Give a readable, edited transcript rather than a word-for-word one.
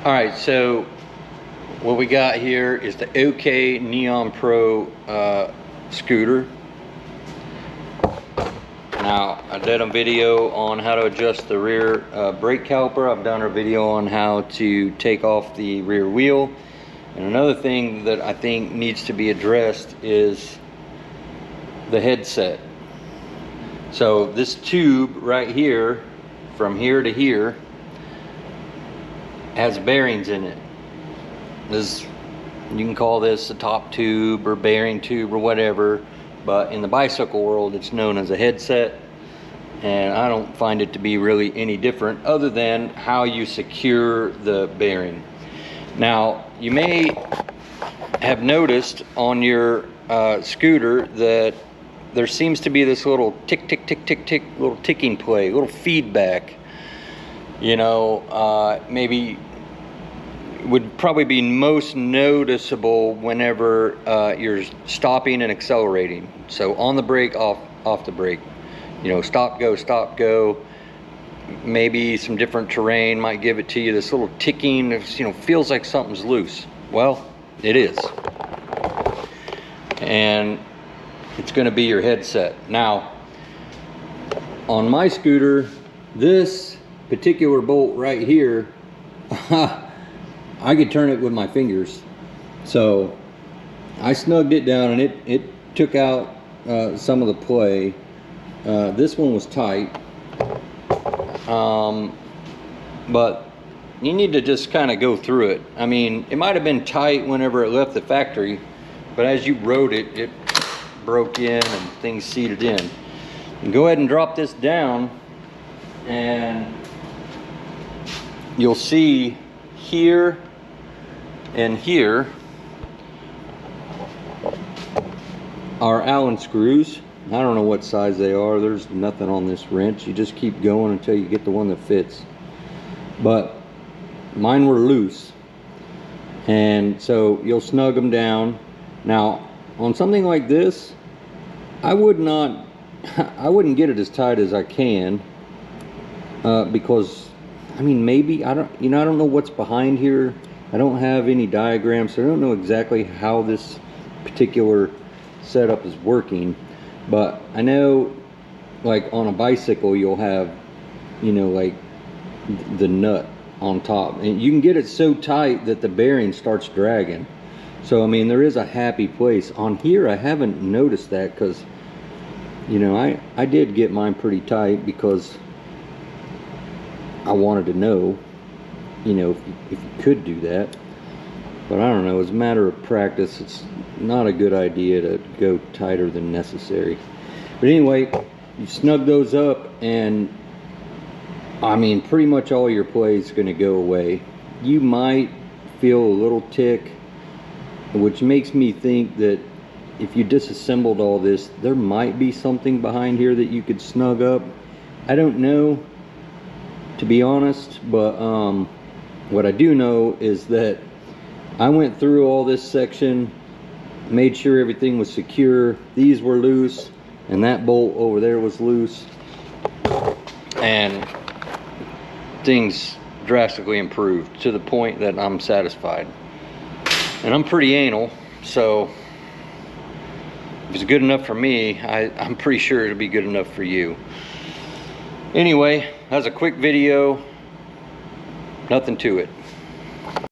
All right, so what we got here is the okai Neon Pro scooter. Now, I did a video on how to adjust the rear brake caliper. I've done a video on how to take off the rear wheel. And another thing that I think needs to be addressed is the headset. So this tube right here, from here to here, has bearings in it. This, you can call this a top tube or bearing tube or whatever, but in the bicycle world it's known as a headset, and I don't find it to be really any different other than how you secure the bearing. Now, you may have noticed on your scooter that there seems to be this little tick, tick, tick, tick, tick, little ticking play, little feedback. You know, maybe would probably be most noticeable whenever you're stopping and accelerating. So on the brake, off the brake. You know, stop, go. Maybe some different terrain might give it to you. This little ticking, you know, feels like something's loose. Well, it is. And it's going to be your headset. Now, on my scooter, this particular bolt right here, I could turn it with my fingers. So I snugged it down and it took out some of the play. This one was tight. But you need to just kind of go through it. I mean, it might have been tight whenever it left the factory, but as you rode it, it broke in and things seated in. And go ahead and drop this down, and you'll see here and here are Allen screws. I don't know what size they are. There's nothing on this wrench. You just keep going until you get the one that fits. But mine were loose, and so you'll snug them down. Now, on something like this, I wouldn't get it as tight as I can, because I mean, maybe I don't know what's behind here. I don't have any diagrams, so I don't know exactly how this particular setup is working. But I know, like on a bicycle, you'll have, you know, like the nut on top, and you can get it so tight that the bearing starts dragging. So I mean, there is a happy place. On here, I haven't noticed that, because, you know, I did get mine pretty tight because I wanted to know, you know, if you could do that. But I don't know, as a matter of practice, it's not a good idea to go tighter than necessary. But anyway, you snug those up, and I mean, pretty much all your play is going to go away. You might feel a little tick, which makes me think that if you disassembled all this, there might be something behind here that you could snug up. I don't know, to be honest, but what I do know is that I went through all this section, made sure everything was secure. These were loose, and that bolt over there was loose, and things drastically improved to the point that I'm satisfied. And I'm pretty anal, so if it's good enough for me, I'm pretty sure it'll be good enough for you. Anyway, that was a quick video, nothing to it.